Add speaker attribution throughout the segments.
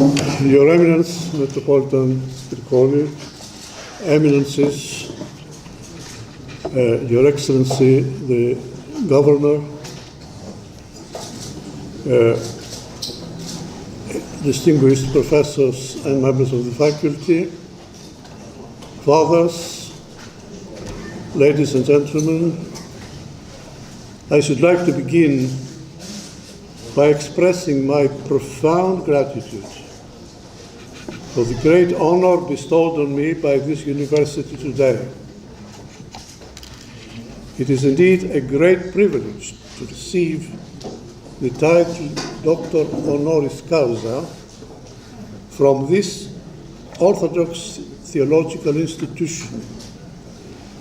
Speaker 1: Your Eminence, Metropolitan, Eminences, Your Excellency, the Governor, distinguished professors and members of the faculty, fathers, ladies and gentlemen, I should like to begin by expressing my profound gratitude for the great honor bestowed on me by this university today. It is indeed a great privilege to receive the title Doctor Honoris Causa from this Orthodox theological institution,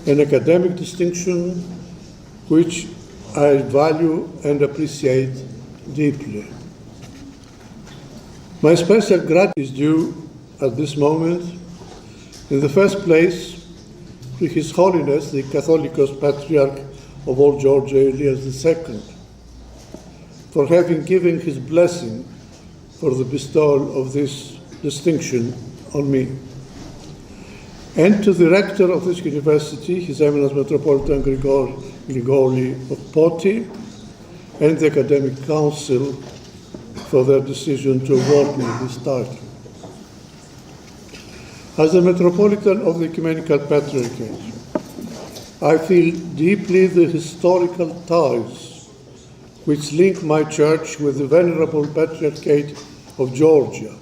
Speaker 1: an academic distinction which I value and appreciate deeply. My special gratitude is due at this moment, in the first place, to His Holiness the Catholicos Patriarch of all Georgia, Elias II, for having given his blessing for the bestowal of this distinction on me, and to the rector of this university, His Eminence Metropolitan Grigori of Poti, and the Academic Council for their decision to award me this title. As the Metropolitan of the Ecumenical Patriarchate, I feel deeply the historical ties which link my church with the Venerable Patriarchate of Georgia,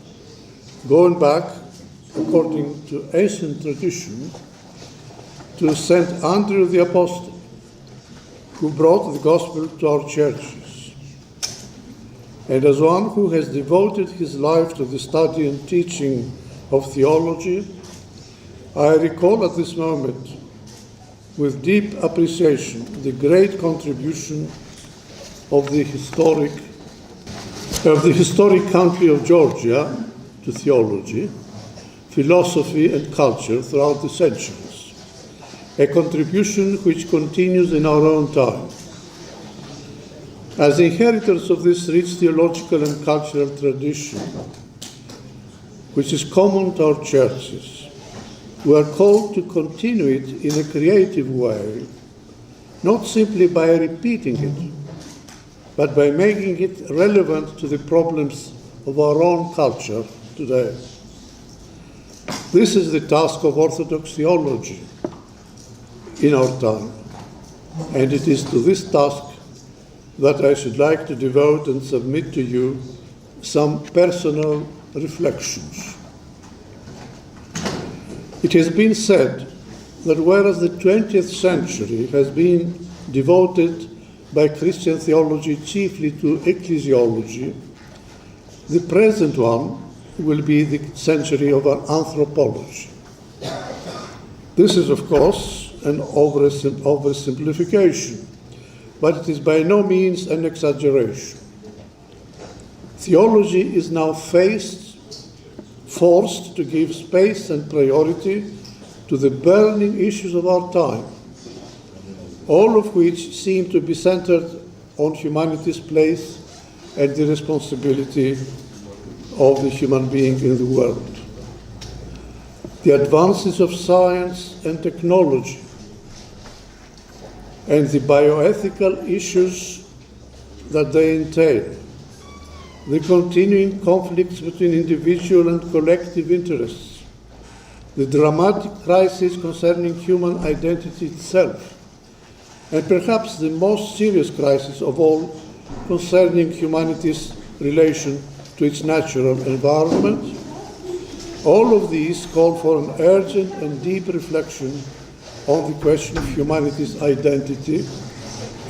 Speaker 1: going back, according to ancient tradition, to Saint Andrew the Apostle, who brought the gospel to our churches. And as one who has devoted his life to the study and teaching of theology, I recall at this moment with deep appreciation the great contribution of the historic country of Georgia to theology, philosophy and culture throughout the centuries, a contribution which continues in our own time. As inheritors of this rich theological and cultural tradition, which is common to our churches, we are called to continue it in a creative way, not simply by repeating it, but by making it relevant to the problems of our own culture today. This is the task of Orthodox theology in our time, and it is to this task that I should like to devote and submit to you some personal reflections. It has been said that whereas the 20th century has been devoted by Christian theology chiefly to ecclesiology, the present one will be the century of our anthropology. This is, of course, an oversimplification, but it is by no means an exaggeration. Theology is now forced to give space and priority to the burning issues of our time, all of which seem to be centered on humanity's place and the responsibility of the human being in the world. The advances of science and technology and the bioethical issues that they entail, the continuing conflicts between individual and collective interests, the dramatic crisis concerning human identity itself, and perhaps the most serious crisis of all concerning humanity's relation to its natural environment, all of these call for an urgent and deep reflection on the question of humanity's identity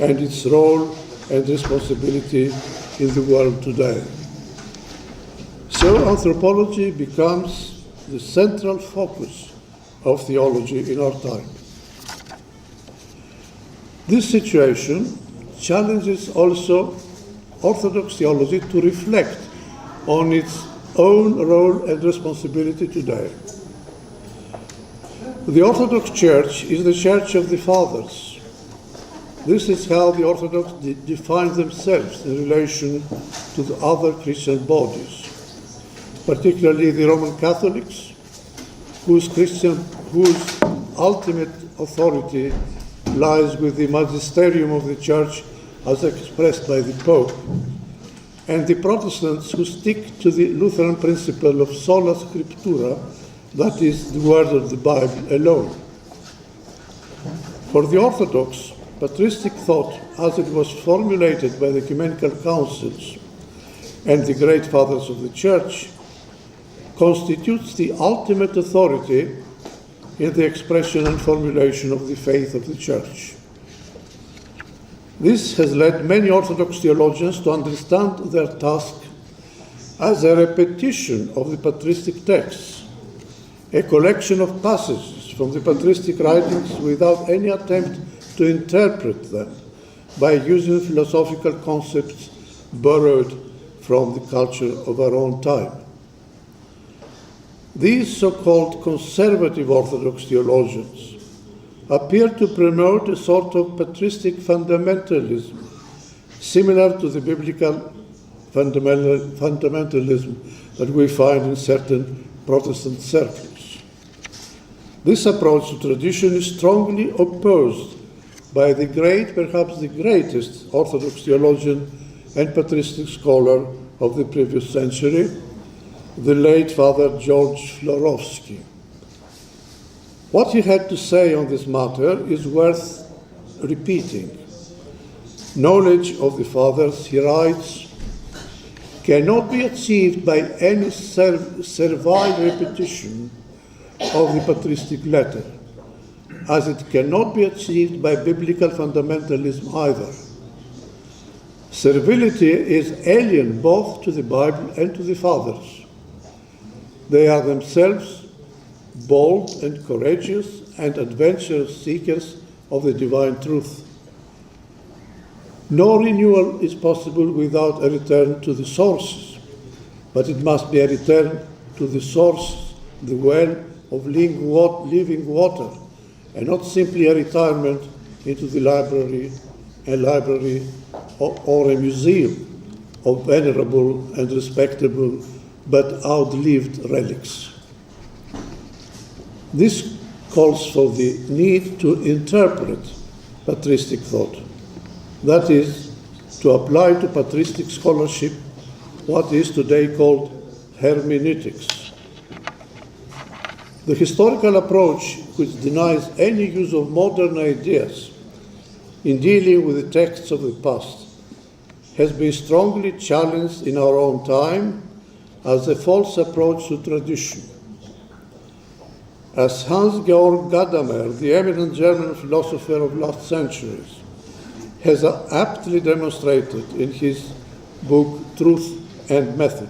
Speaker 1: and its role and responsibility in the world today. So anthropology becomes the central focus of theology in our time. This situation challenges also Orthodox theology to reflect on its own role and responsibility today. The Orthodox Church is the Church of the Fathers. This is how the Orthodox define themselves in relation to the other Christian bodies. particularly the Roman Catholics, whose ultimate authority lies with the magisterium of the Church as expressed by the Pope, and the Protestants who stick to the Lutheran principle of sola scriptura, that is, the word of the Bible alone. For the Orthodox, patristic thought, as it was formulated by the ecumenical councils and the great fathers of the Church, constitutes the ultimate authority in the expression and formulation of the faith of the Church. This has led many Orthodox theologians to understand their task as a repetition of the patristic texts, a collection of passages from the patristic writings without any attempt to interpret them by using philosophical concepts borrowed from the culture of our own time. These so-called conservative Orthodox theologians appear to promote a sort of patristic fundamentalism, similar to the biblical fundamentalism that we find in certain Protestant circles. This approach to tradition is strongly opposed by the great, perhaps the greatest, Orthodox theologian and patristic scholar of the previous century, the late Father George Florovsky. What he had to say on this matter is worth repeating. Knowledge of the Fathers, he writes, cannot be achieved by any servile repetition of the patristic letter, as it cannot be achieved by biblical fundamentalism either. Servility is alien both to the Bible and to the Fathers. They are themselves bold and courageous and adventurous seekers of the divine truth. No renewal is possible without a return to the sources, but it must be a return to the source, the well of living water, and not simply a retirement into the library or a museum of venerable and respectable but outlived relics. This calls for the need to interpret patristic thought, that is, to apply to patristic scholarship what is today called hermeneutics. The historical approach, which denies any use of modern ideas in dealing with the texts of the past, has been strongly challenged in our own time as a false approach to tradition. As Hans-Georg Gadamer, the eminent German philosopher of last centuries, has aptly demonstrated in his book Truth and Method,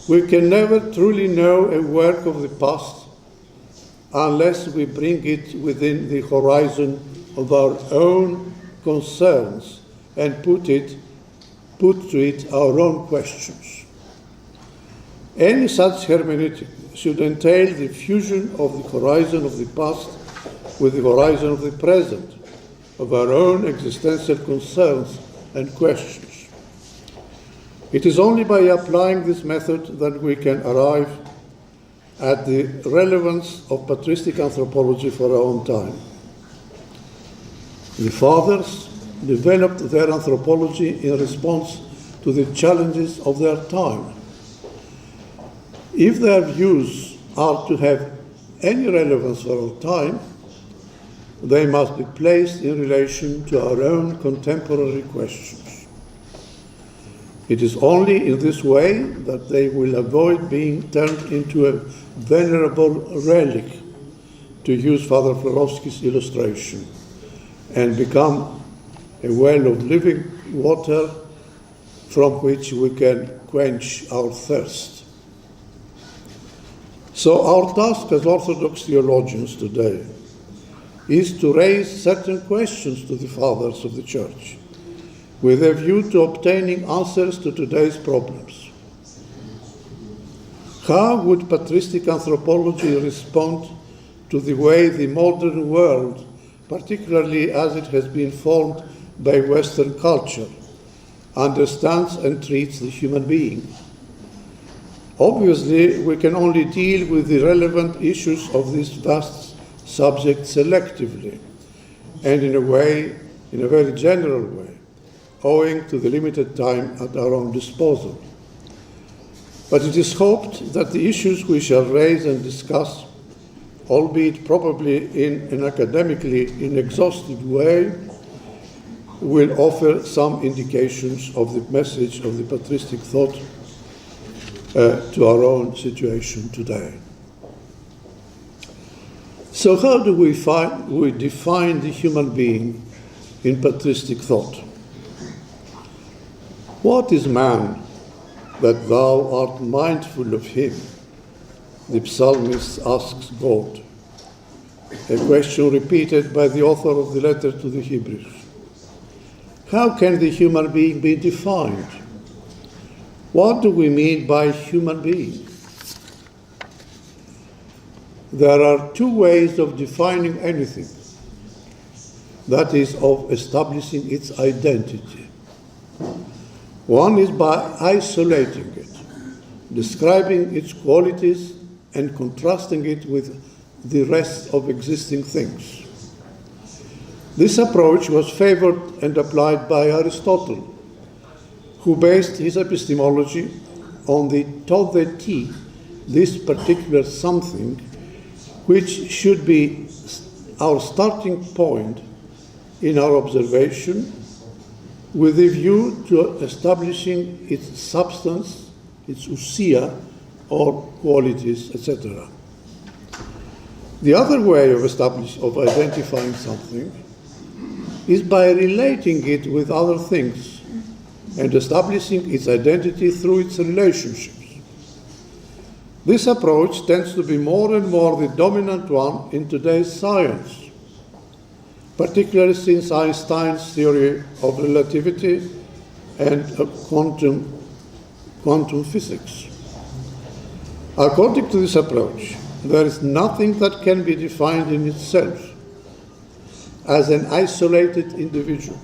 Speaker 1: we can never truly know a work of the past unless we bring it within the horizon of our own concerns and put to it our own questions. Any such hermeneutic should entail the fusion of the horizon of the past with the horizon of the present, of our own existential concerns and questions. It is only by applying this method that we can arrive at the relevance of patristic anthropology for our own time. The Fathers developed their anthropology in response to the challenges of their time. If their views are to have any relevance for our time, they must be placed in relation to our own contemporary questions. It is only in this way that they will avoid being turned into a venerable relic, to use Father Florovsky's illustration, and become a well of living water from which we can quench our thirst. So our task as Orthodox theologians today is to raise certain questions to the Fathers of the Church, with a view to obtaining answers to today's problems. How would patristic anthropology respond to the way the modern world, particularly as it has been formed by Western culture, understands and treats the human being? Obviously, we can only deal with the relevant issues of this vast subject selectively, and in a very general way, owing to the limited time at our own disposal. But it is hoped that the issues we shall raise and discuss, albeit probably in an academically inexhaustive way, will offer some indications of the message of the patristic thought to our own situation today. So how do we define the human being in patristic thought? What is man that thou art mindful of him? The psalmist asks God, a question repeated by the author of the letter to the Hebrews. How can the human being be defined? What do we mean by human being? There are two ways of defining anything. That is, of establishing its identity. One is by isolating it, describing its qualities and contrasting it with the rest of existing things. This approach was favored and applied by Aristotle, who based his epistemology on the to the T, this particular something, which should be our starting point in our observation, with a view to establishing its substance, its ousia, or qualities, etc. The other way of identifying something is by relating it with other things and establishing its identity through its relationships. This approach tends to be more and more the dominant one in today's science, particularly since Einstein's theory of relativity and quantum physics. According to this approach, there is nothing that can be defined in itself as an isolated individual,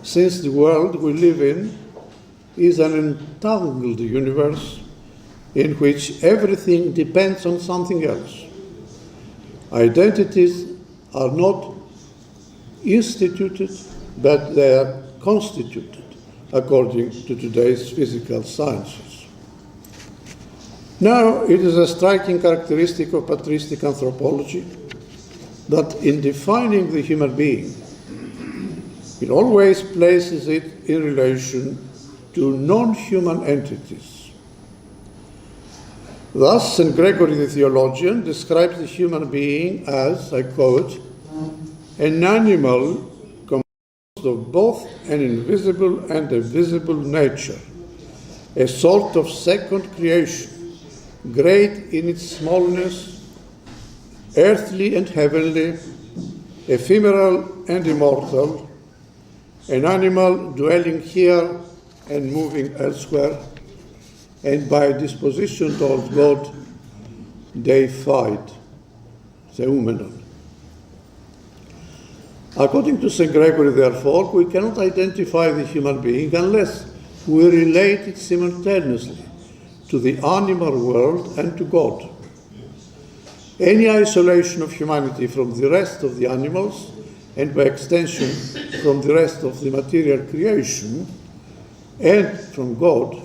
Speaker 1: since the world we live in is an entangled universe in which everything depends on something else. Identities are not instituted, but they are constituted, according to today's physical sciences. Now, it is a striking characteristic of patristic anthropology that in defining the human being, it always places it in relation to non-human entities. Thus, St. Gregory the Theologian describes the human being as, I quote, an animal composed of both an invisible and a visible nature, a sort of second creation, great in its smallness, earthly and heavenly, ephemeral and immortal, an animal dwelling here and moving elsewhere, and by disposition towards God, deified, theoumenon. According to St. Gregory, therefore, we cannot identify the human being unless we relate it simultaneously to the animal world and to God. Any isolation of humanity from the rest of the animals, and by extension from the rest of the material creation, and from God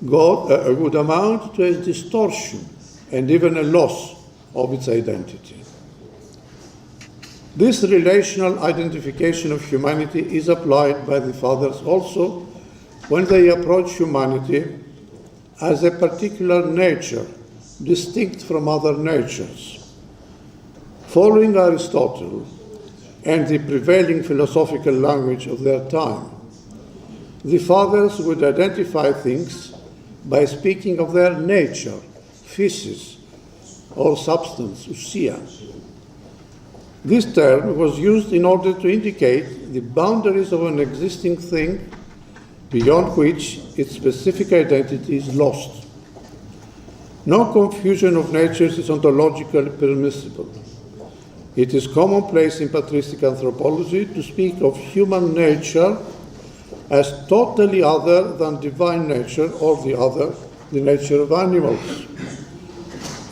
Speaker 1: would amount to a distortion and even a loss of its identity. This relational identification of humanity is applied by the Fathers also when they approach humanity as a particular nature, distinct from other natures. Following Aristotle and the prevailing philosophical language of their time, the Fathers would identify things by speaking of their nature, physis, or substance, ousia. This term was used in order to indicate the boundaries of an existing thing beyond which its specific identity is lost. No confusion of natures is ontologically permissible. It is commonplace in patristic anthropology to speak of human nature as totally other than divine nature, or the other, the nature of animals.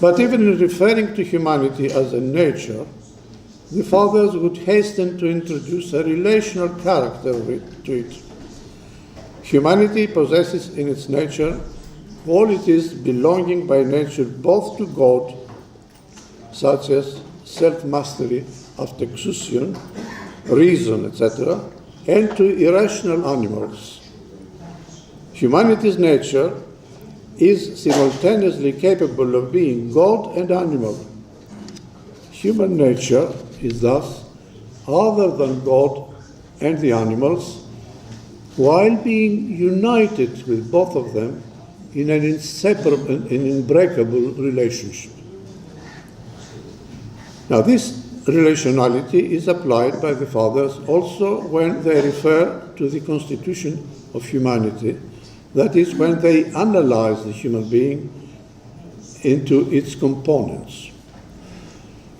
Speaker 1: But even in referring to humanity as a nature, the fathers would hasten to introduce a relational character to it. Humanity possesses in its nature qualities belonging by nature both to God, such as self-mastery, autoexousion, reason, etc., and to irrational animals. Humanity's nature is simultaneously capable of being God and animal. Human nature is thus other than God and the animals, while being united with both of them in an inseparable and unbreakable relationship. Now, this relationality is applied by the fathers also when they refer to the constitution of humanity, that is, when they analyze the human being into its components.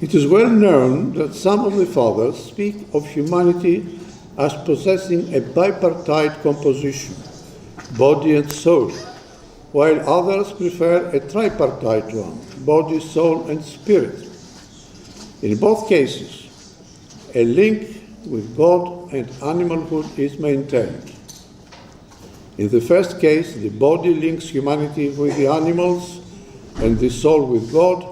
Speaker 1: It is well known that some of the fathers speak of humanity as possessing a bipartite composition, body and soul, while others prefer a tripartite one, body, soul, and spirit. In both cases, a link with God and animalhood is maintained. In the first case, the body links humanity with the animals and the soul with God,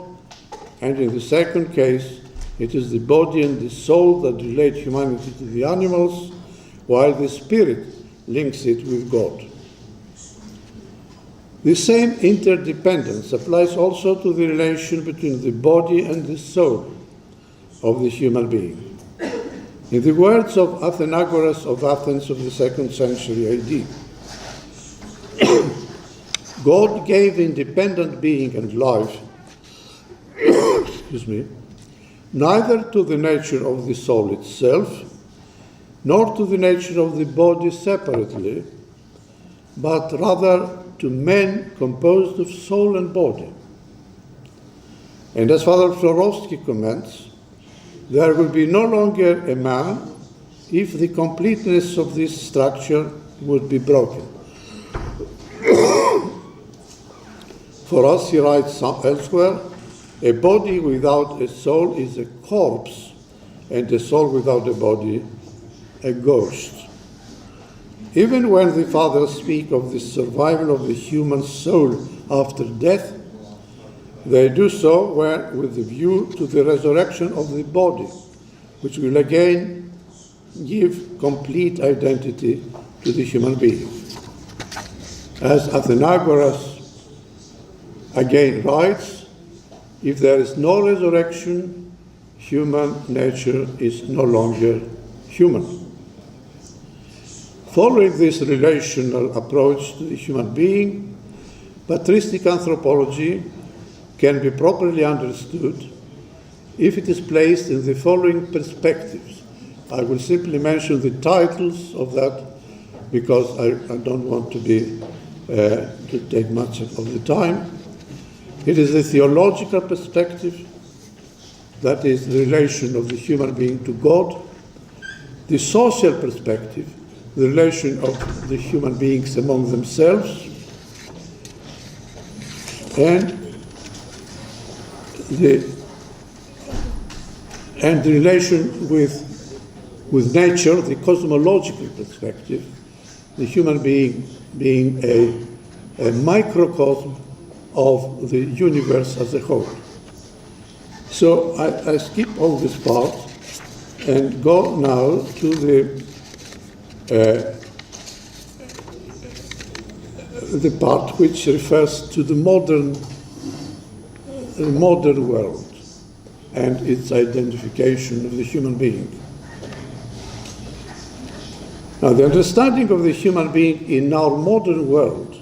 Speaker 1: and in the second case, it is the body and the soul that relate humanity to the animals, while the spirit links it with God. The same interdependence applies also to the relation between the body and the soul of the human being. In the words of Athenagoras of Athens of the 2nd century AD, God gave independent being and life neither to the nature of the soul itself, nor to the nature of the body separately, but rather to men composed of soul and body. And as Father Florovsky comments, there will be no longer a man if the completeness of this structure would be broken. For us, he writes elsewhere, a body without a soul is a corpse, and a soul without a body, a ghost. Even when the fathers speak of the survival of the human soul after death, they do so with a view to the resurrection of the body, which will again give complete identity to the human being. As Athenagoras again writes, if there is no resurrection, human nature is no longer human. Following this relational approach to the human being, patristic anthropology can be properly understood if it is placed in the following perspectives. I will simply mention the titles of that because I don't want to take much of the time. It is the theological perspective, that is the relation of the human being to God, the social perspective, the relation of the human beings among themselves, and the relation with nature, the cosmological perspective, the human being being a microcosm of the universe as a whole. So I skip all this part and go now to the part which refers to the modern world and its identification of the human being. Now, the understanding of the human being in our modern world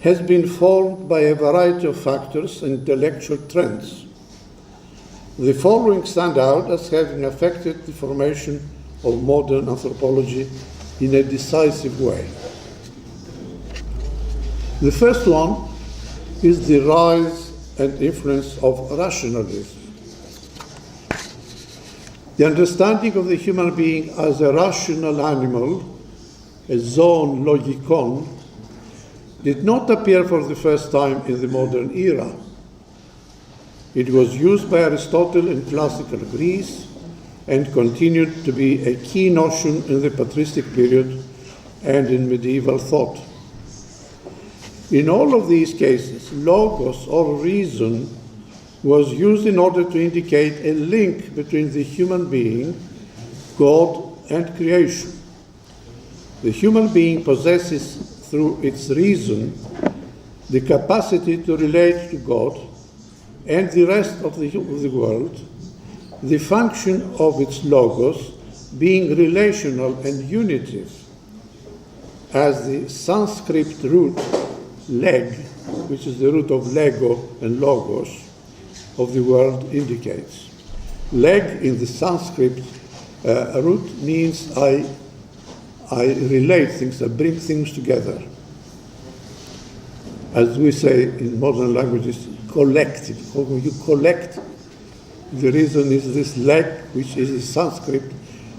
Speaker 1: has been formed by a variety of factors and intellectual trends. The following stand out as having affected the formation of modern anthropology in a decisive way. The first one is the rise and influence of rationalism. The understanding of the human being as a rational animal, a zoon logikon, did not appear for the first time in the modern era. It was used by Aristotle in classical Greece and continued to be a key notion in the patristic period and in medieval thought. In all of these cases, logos or reason was used in order to indicate a link between the human being, God, and creation. The human being possesses, through its reason, the capacity to relate to God and the rest of the world, the function of its logos being relational and unitive, as the Sanskrit root leg, which is the root of lego and logos, of the world indicates. Leg in the Sanskrit root means I relate things, I bring things together. As we say in modern languages, collective. When you collect, the reason is this leg, which is the Sanskrit,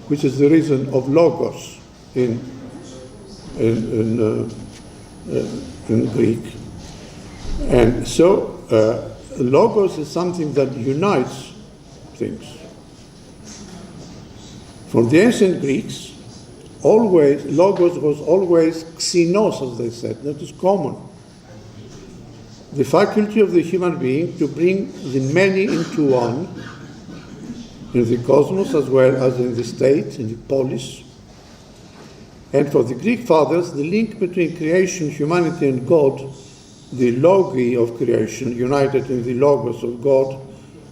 Speaker 1: which is the reason of logos in Greek. And so logos is something that unites things. For the ancient Greeks, logos was always xenos, as they said, that is common. The faculty of the human being to bring the many into one, in the cosmos as well as in the state, in the polis. And for the Greek fathers, the link between creation, humanity, and God, the logi of creation, united in the logos of God,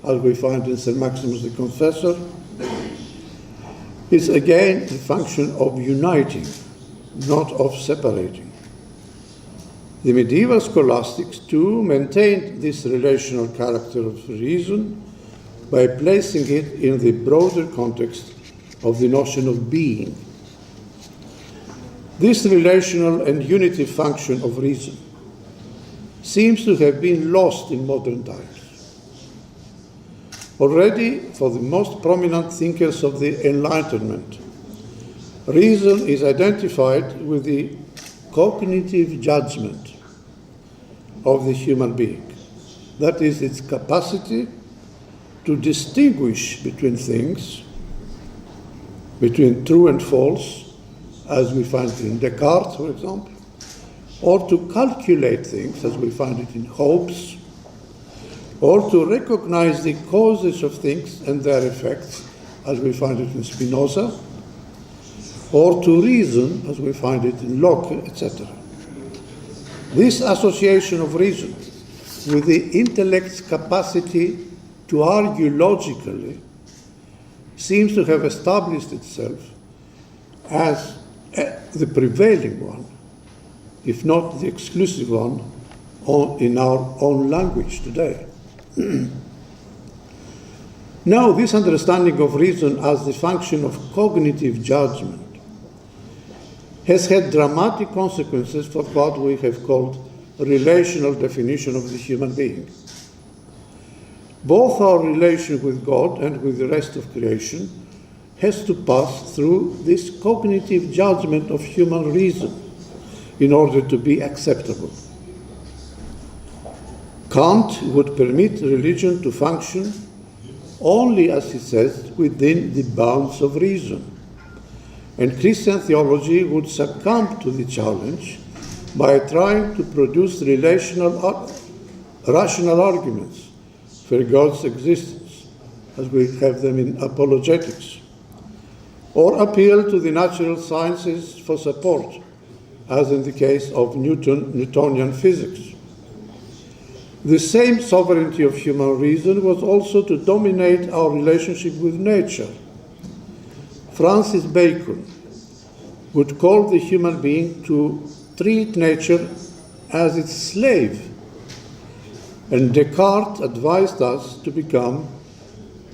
Speaker 1: as we find in St. Maximus the Confessor, is again the function of uniting, not of separating. The medieval scholastics, too, maintained this relational character of reason by placing it in the broader context of the notion of being. This relational and unitive function of reason seems to have been lost in modern times. Already, for the most prominent thinkers of the Enlightenment, reason is identified with the cognitive judgment of the human being. That is, its capacity to distinguish between things, between true and false, as we find in Descartes, for example, or to calculate things, as we find it in Hobbes, or to recognize the causes of things and their effects, as we find it in Spinoza, or to reason, as we find it in Locke, etc. This association of reason with the intellect's capacity to argue logically seems to have established itself as the prevailing one, if not the exclusive one, in our own language today. Now, this understanding of reason as the function of cognitive judgment has had dramatic consequences for what we have called a relational definition of the human being. Both our relation with God and with the rest of creation has to pass through this cognitive judgment of human reason in order to be acceptable. Kant would permit religion to function only, as he says, within the bounds of reason. And Christian theology would succumb to the challenge by trying to produce rational arguments for God's existence, as we have them in apologetics, or appeal to the natural sciences for support, as in the case of Newtonian physics. The same sovereignty of human reason was also to dominate our relationship with nature. Francis Bacon would call the human being to treat nature as its slave, and Descartes advised us to become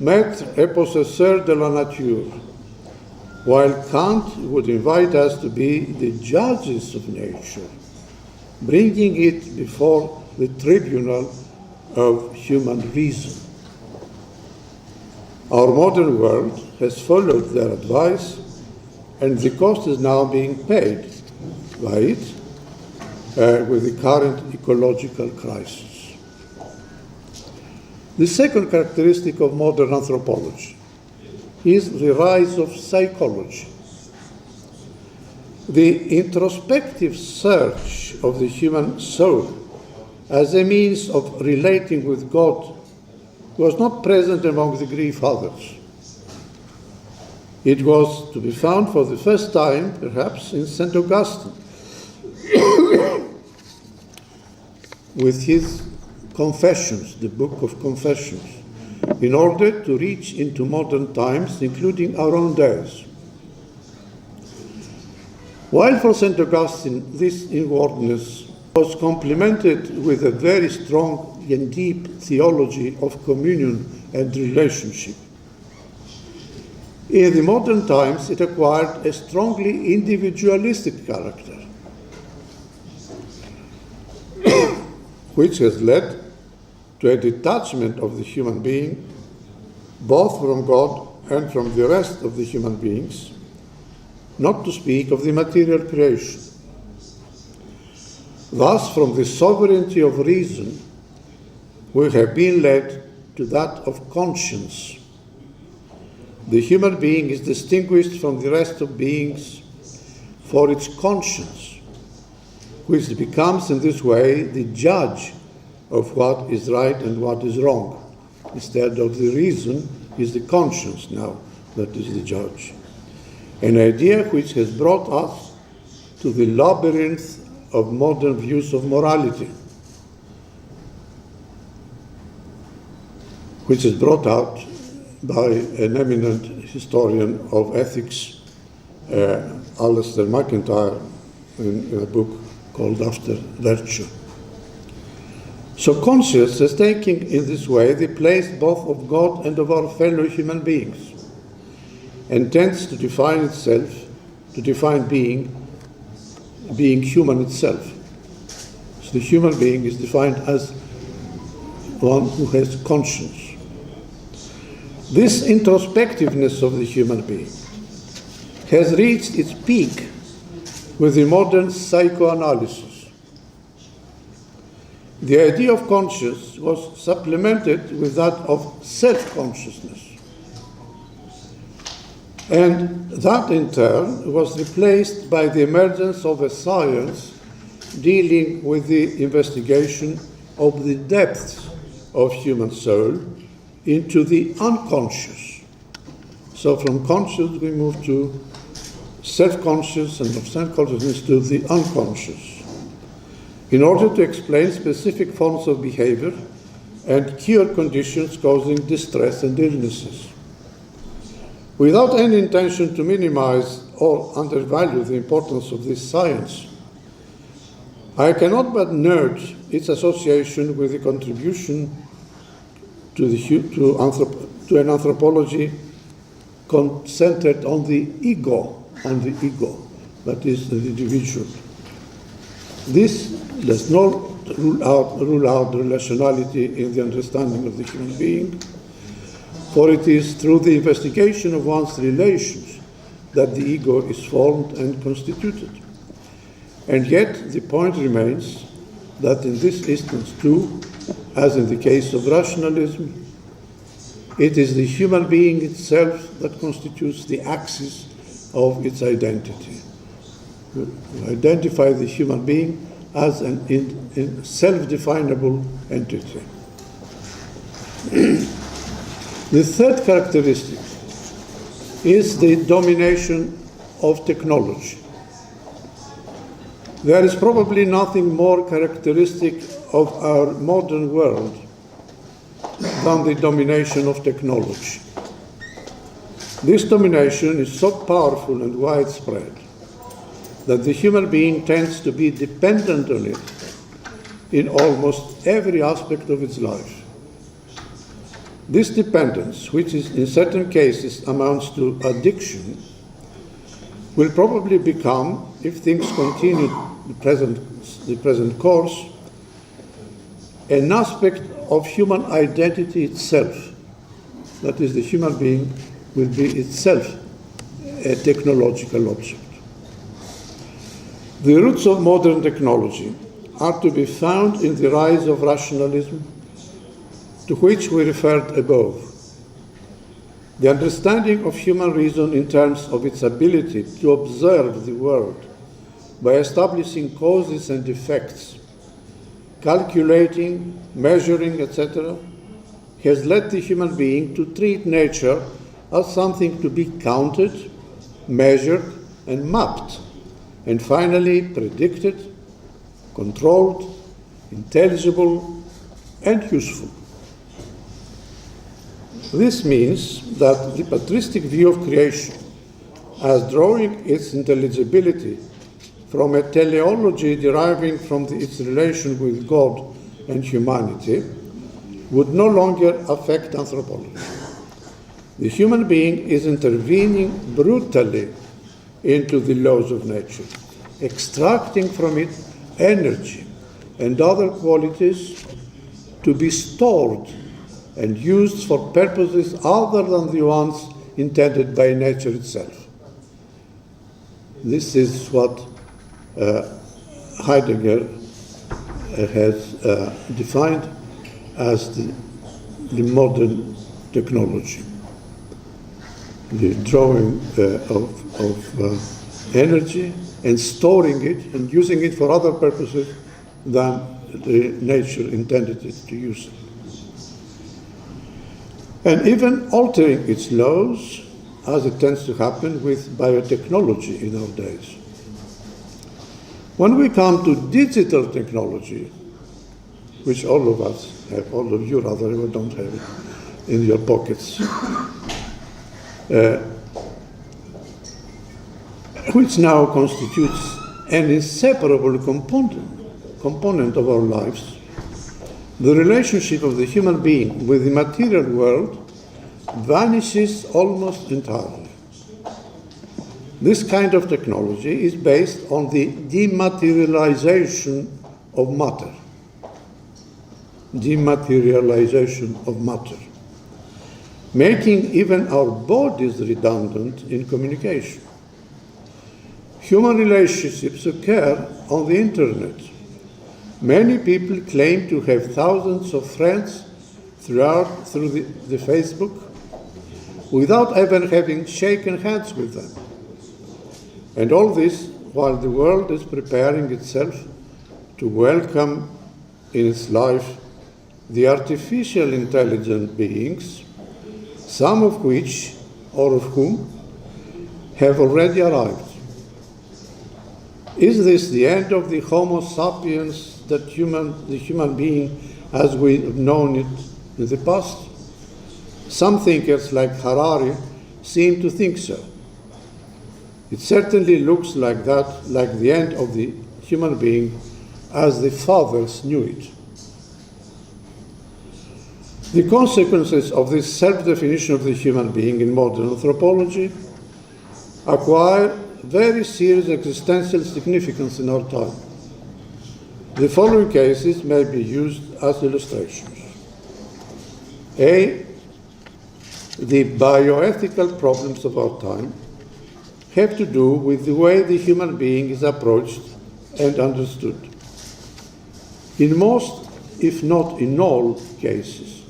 Speaker 1: maître et possesseur de la nature, while Kant would invite us to be the judges of nature, bringing it before the tribunal of human reason. Our modern world has followed their advice, and the cost is now being paid by it, with the current ecological crisis. The second characteristic of modern anthropology is the rise of psychology. The introspective search of the human soul as a means of relating with God was not present among the Greek fathers. It was to be found for the first time, perhaps, in St. Augustine, with his Confessions, the Book of Confessions, in order to reach into modern times, including our own days. While for St. Augustine this inwardness was complemented with a very strong and deep theology of communion and relationship, in the modern times it acquired a strongly individualistic character, which has led to a detachment of the human being, both from God and from the rest of the human beings, not to speak of the material creation. Thus, from the sovereignty of reason, we have been led to that of conscience. The human being is distinguished from the rest of beings for its conscience, which becomes in this way the judge of what is right and what is wrong. Instead of the reason, is the conscience now that is the judge. An idea which has brought us to the labyrinth of modern views of morality, which is brought out by an eminent historian of ethics, Alistair MacIntyre, in a book called After Virtue. So conscience is taking in this way the place both of God and of our fellow human beings, and tends to define itself, to define being human itself. So the human being is defined as one who has conscience. This introspectiveness of the human being has reached its peak with the modern psychoanalysis. The idea of conscience was supplemented with that of self-consciousness. And that in turn was replaced by the emergence of a science dealing with the investigation of the depths of human soul into the unconscious. So from conscious we move to self-conscious, and from self-consciousness to the unconscious, in order to explain specific forms of behavior and cure conditions causing distress and illnesses. Without any intention to minimize or undervalue the importance of this science, I cannot but note its association with the contribution to an anthropology centered on the ego, that is the individual. This does not rule out relationality in the understanding of the human being, for it is through the investigation of one's relations that the ego is formed and constituted. And yet the point remains that in this instance too, as in the case of rationalism, it is the human being itself that constitutes the axis of its identity. We identify the human being as an self-definable entity. The third characteristic is the domination of technology. There is probably nothing more characteristic of our modern world than the domination of technology. This domination is so powerful and widespread that the human being tends to be dependent on it in almost every aspect of its life. This dependence, which is in certain cases amounts to addiction, will probably become, if things continue the present course, an aspect of human identity itself. That is, the human being will be itself a technological object. The roots of modern technology are to be found in the rise of rationalism, to which we referred above. The understanding of human reason in terms of its ability to observe the world by establishing causes and effects, calculating, measuring, etc., has led the human being to treat nature as something to be counted, measured, and mapped, and finally predicted, controlled, intelligible, and useful. This means that the patristic view of creation, as drawing its intelligibility from a teleology deriving from its relation with God and humanity, would no longer affect anthropology. The human being is intervening brutally into the laws of nature, extracting from it energy and other qualities to be stored and used for purposes other than the ones intended by nature itself. This is what Heidegger has defined as the modern technology, the drawing of energy and storing it and using it for other purposes than the nature intended it to use it. And even altering its laws, as it tends to happen with biotechnology in our days. When we come to digital technology, which all of us have, all of you rather, who don't have it in your pockets, which now constitutes an inseparable component of our lives, the relationship of the human being with the material world vanishes almost entirely. This kind of technology is based on the dematerialization of matter. Dematerialization of matter, making even our bodies redundant in communication. Human relationships occur on the internet. Many people claim to have thousands of friends through the Facebook without ever having shaken hands with them. And all this while the world is preparing itself to welcome in its life the artificial intelligent beings, some of which, or of whom, have already arrived. Is this the end of the Homo sapiens, the human being as we have known it in the past? Some thinkers like Harari seem to think so. It certainly looks like that, like the end of the human being as the fathers knew it. The consequences of this self-definition of the human being in modern anthropology acquire very serious existential significance in our time. The following cases may be used as illustrations. A. The bioethical problems of our time have to do with the way the human being is approached and understood. In most, if not in all cases,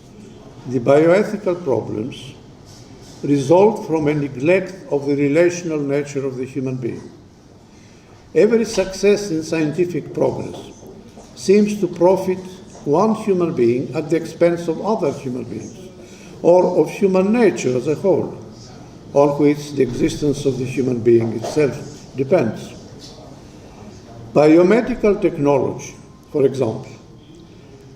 Speaker 1: the bioethical problems result from a neglect of the relational nature of the human being. Every success in scientific progress seems to profit one human being at the expense of other human beings, or of human nature as a whole, on which the existence of the human being itself depends. Biomedical technology, for example,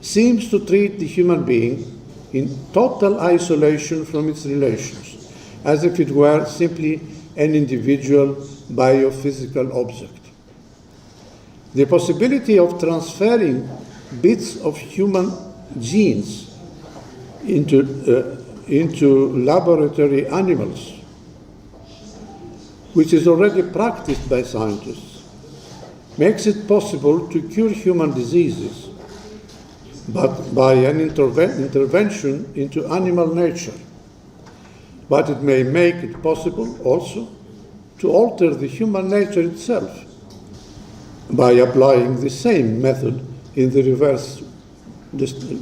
Speaker 1: seems to treat the human being in total isolation from its relations, as if it were simply an individual biophysical object. The possibility of transferring bits of human genes into laboratory animals, which is already practiced by scientists, makes it possible to cure human diseases, but by an intervention into animal nature. But it may make it possible also to alter the human nature itself, by applying the same method in the reverse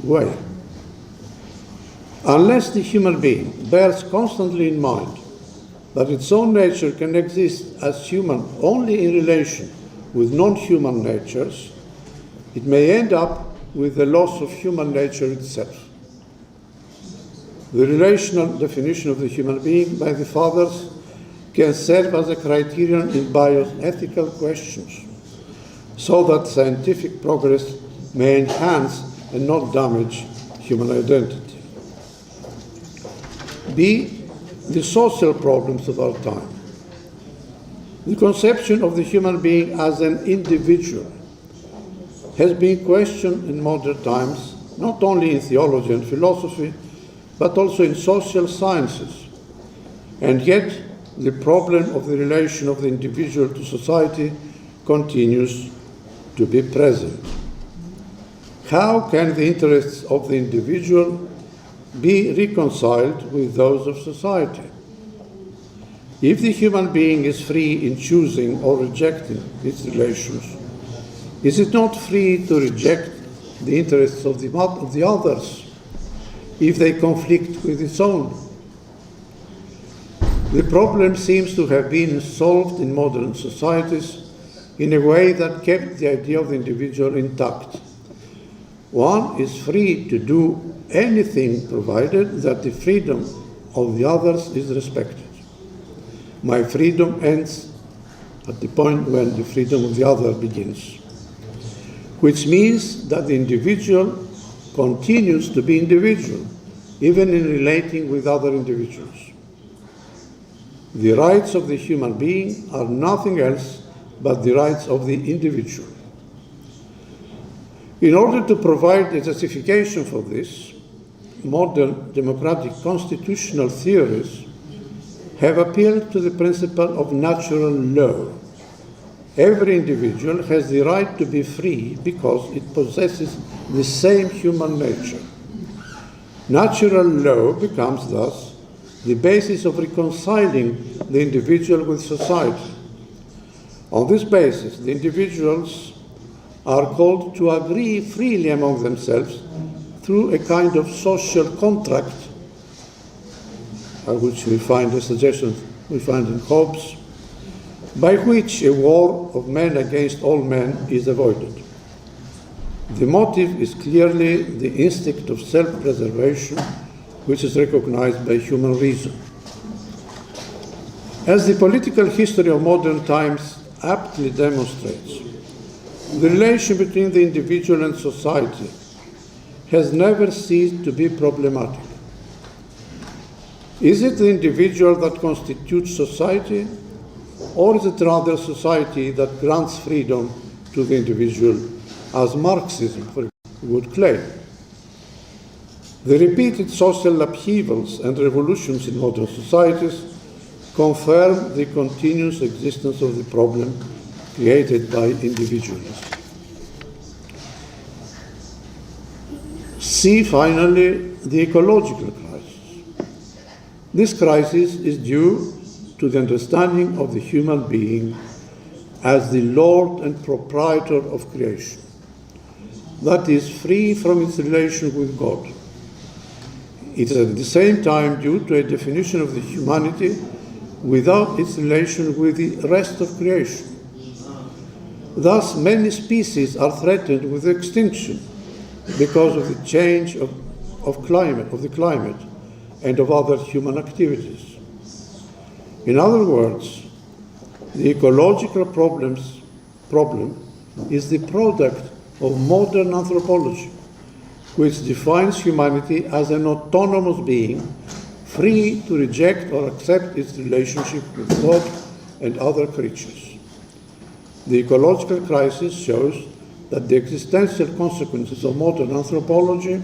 Speaker 1: way. Unless the human being bears constantly in mind that its own nature can exist as human only in relation with non-human natures, it may end up with the loss of human nature itself. The relational definition of the human being by the fathers can serve as a criterion in bioethical questions, so that scientific progress may enhance and not damage human identity. B. The social problems of our time. The conception of the human being as an individual has been questioned in modern times, not only in theology and philosophy, but also in social sciences. And yet, the problem of the relation of the individual to society continues to be present. How can the interests of the individual be reconciled with those of society? If the human being is free in choosing or rejecting its relations, is it not free to reject the interests of the others if they conflict with its own? The problem seems to have been solved in modern societies in a way that kept the idea of the individual intact. One is free to do anything provided that the freedom of the others is respected. My freedom ends at the point when the freedom of the other begins, which means that the individual continues to be individual, even in relating with other individuals. The rights of the human being are nothing else but the rights of the individual. In order to provide a justification for this, modern democratic constitutional theories have appealed to the principle of natural law. Every individual has the right to be free because it possesses the same human nature. Natural law becomes thus the basis of reconciling the individual with society. On this basis, the individuals are called to agree freely among themselves through a kind of social contract, which we find a suggestion we find in Hobbes, by which a war of men against all men is avoided. The motive is clearly the instinct of self-preservation, which is recognized by human reason. As the political history of modern times aptly demonstrates, the relation between the individual and society has never ceased to be problematic. Is it the individual that constitutes society, or is it rather society that grants freedom to the individual, as Marxism would claim? The repeated social upheavals and revolutions in modern societies confirm the continuous existence of the problem created by individualism. See, finally, the ecological crisis. This crisis is due to the understanding of the human being as the Lord and proprietor of creation, that is free from its relation with God. It is at the same time due to a definition of the humanity without its relation with the rest of creation. Thus, many species are threatened with extinction because of the change of the climate and of other human activities. In other words, the ecological problem is the product of modern anthropology, which defines humanity as an autonomous being, free to reject or accept its relationship with God and other creatures. The ecological crisis shows that the existential consequences of modern anthropology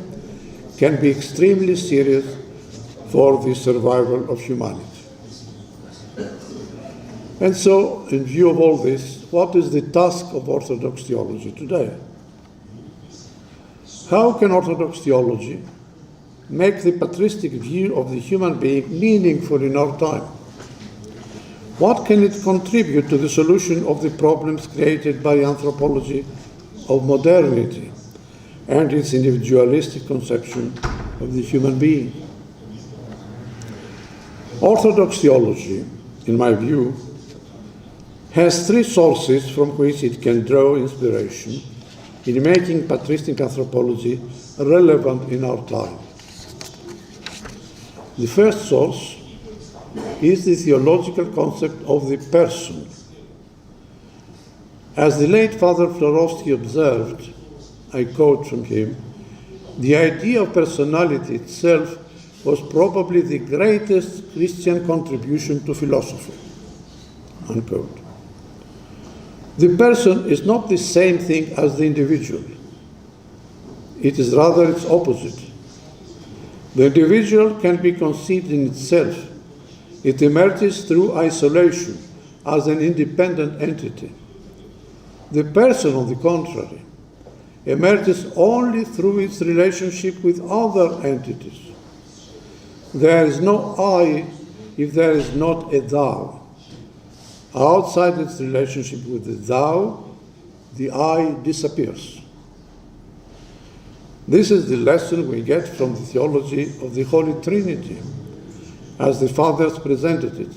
Speaker 1: can be extremely serious for the survival of humanity. And so, in view of all this, what is the task of Orthodox theology today? How can Orthodox theology make the patristic view of the human being meaningful in our time? What can it contribute to the solution of the problems created by anthropology of modernity and its individualistic conception of the human being? Orthodox theology, in my view, has three sources from which it can draw inspiration in making patristic anthropology relevant in our time. The first source is the theological concept of the person. As the late Father Florovsky observed, I quote from him, "The idea of personality itself was probably the greatest Christian contribution to philosophy." Unquote. The person is not the same thing as the individual. It is rather its opposite. The individual can be conceived in itself. It emerges through isolation as an independent entity. The person, on the contrary, emerges only through its relationship with other entities. There is no I if there is not a thou. Outside its relationship with the thou, the I disappears. This is the lesson we get from the theology of the Holy Trinity, as the Fathers presented it.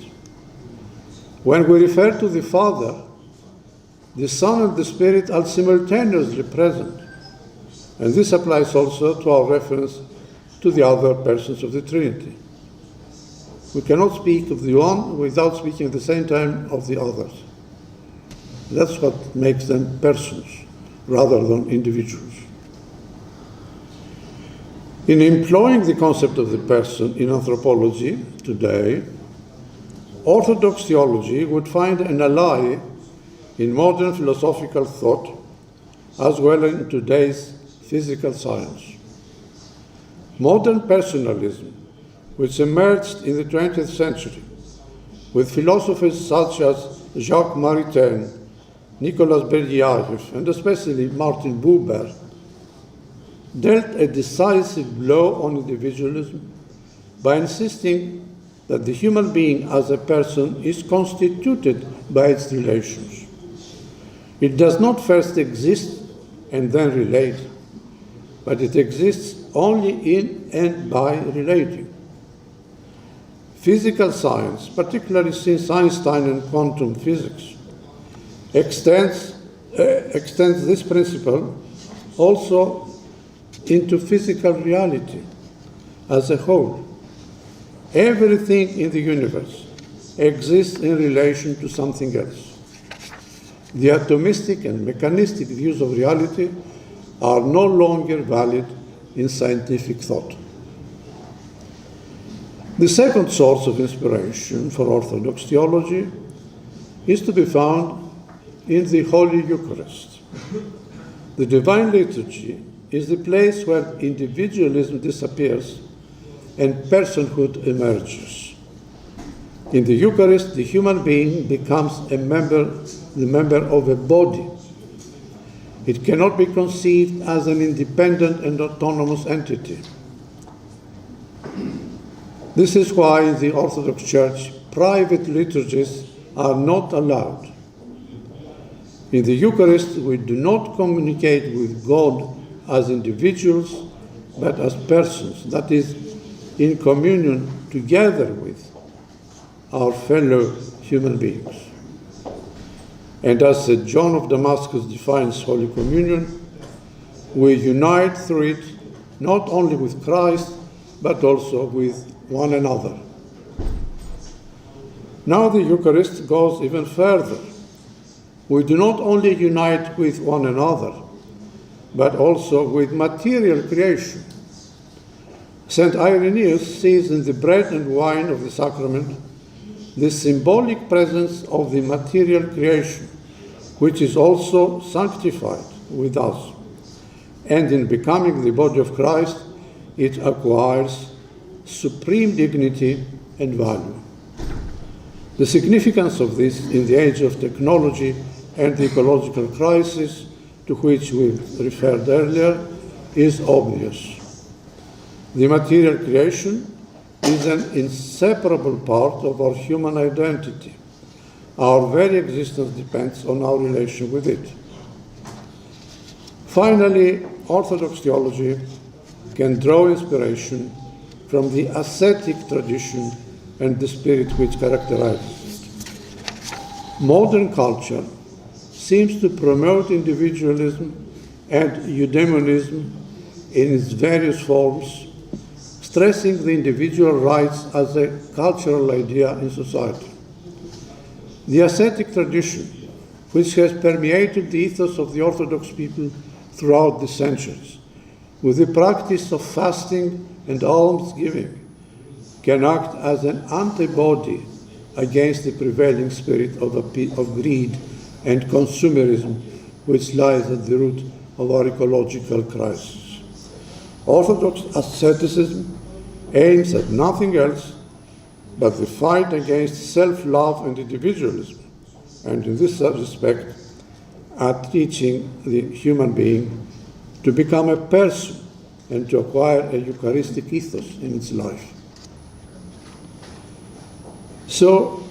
Speaker 1: When we refer to the Father, the Son and the Spirit are simultaneously present, and this applies also to our reference to the other persons of the Trinity. We cannot speak of the one without speaking at the same time of the others. That's what makes them persons rather than individuals. In employing the concept of the person in anthropology today, Orthodox theology would find an ally in modern philosophical thought as well as in today's physical science. Modern personalism, which emerged in the 20th century with philosophers such as Jacques Maritain, Nicolas Berdyaev, and especially Martin Buber, dealt a decisive blow on individualism by insisting that the human being as a person is constituted by its relations. It does not first exist and then relate, but it exists only in and by relating. Physical science, particularly since Einstein and quantum physics, extends this principle also into physical reality as a whole. Everything in the universe exists in relation to something else. The atomistic and mechanistic views of reality are no longer valid in scientific thought. The second source of inspiration for Orthodox theology is to be found in the Holy Eucharist. The Divine Liturgy is the place where individualism disappears and personhood emerges. In the Eucharist, the human being becomes the member of a body. It cannot be conceived as an independent and autonomous entity. This is why in the Orthodox Church, private liturgies are not allowed. In the Eucharist, we do not communicate with God as individuals, but as persons, that is, in communion together with our fellow human beings. And as St. John of Damascus defines Holy Communion, we unite through it not only with Christ, but also with one another. Now the Eucharist goes even further. We do not only unite with one another, but also with material creation. St. Irenaeus sees in the bread and wine of the sacrament the symbolic presence of the material creation, which is also sanctified with us. And in becoming the body of Christ, it acquires supreme dignity and value. The significance of this in the age of technology and the ecological crisis to which we referred earlier is obvious. The material creation is an inseparable part of our human identity, Our very existence depends on our relation with it. Finally, Orthodox theology can draw inspiration from the ascetic tradition and the spirit which characterizes it. Modern culture seems to promote individualism and eudaimonism in its various forms, stressing the individual rights as a cultural idea in society. The ascetic tradition, which has permeated the ethos of the Orthodox people throughout the centuries, with the practice of fasting and almsgiving, can act as an antibody against the prevailing spirit of greed and consumerism, which lies at the root of our ecological crisis. Orthodox asceticism aims at nothing else but the fight against self-love and individualism, and in this respect, at teaching the human being to become a person and to acquire a Eucharistic ethos in its life. So,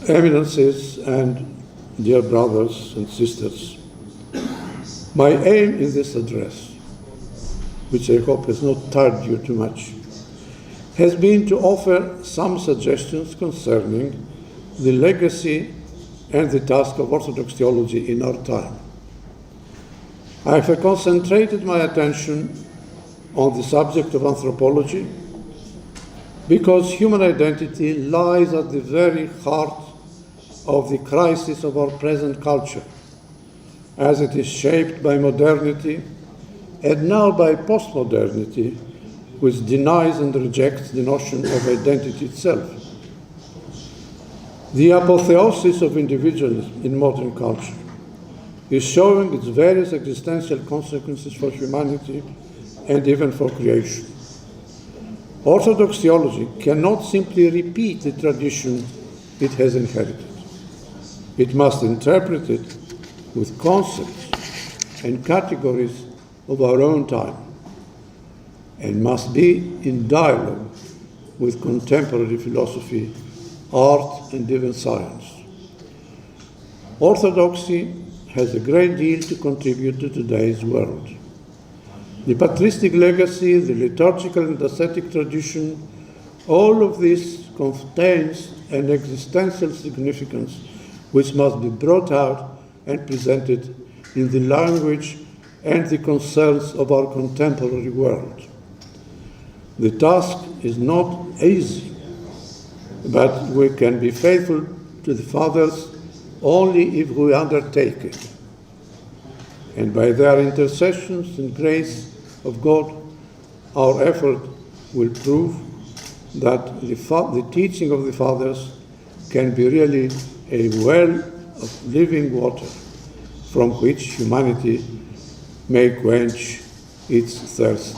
Speaker 1: eminences and dear brothers and sisters, my aim in this address, which I hope has not tired you too much, has been to offer some suggestions concerning the legacy and the task of Orthodox theology in our time. I have concentrated my attention on the subject of anthropology because human identity lies at the very heart of the crisis of our present culture, as it is shaped by modernity and now by postmodernity, which denies and rejects the notion of identity itself. The apotheosis of individualism in modern culture is showing its various existential consequences for humanity and even for creation. Orthodox theology cannot simply repeat the tradition it has inherited. It must interpret it with concepts and categories of our own time, and must be in dialogue with contemporary philosophy, art, and even science. Orthodoxy has a great deal to contribute to today's world. The patristic legacy, the liturgical and ascetic tradition, all of this contains an existential significance which must be brought out and presented in the language and the concerns of our contemporary world. The task is not easy, but we can be faithful to the Fathers only if we undertake it. And by their intercessions and grace of God, our effort will prove that the teaching of the Fathers can be really a well of living water from which humanity may quench its thirst.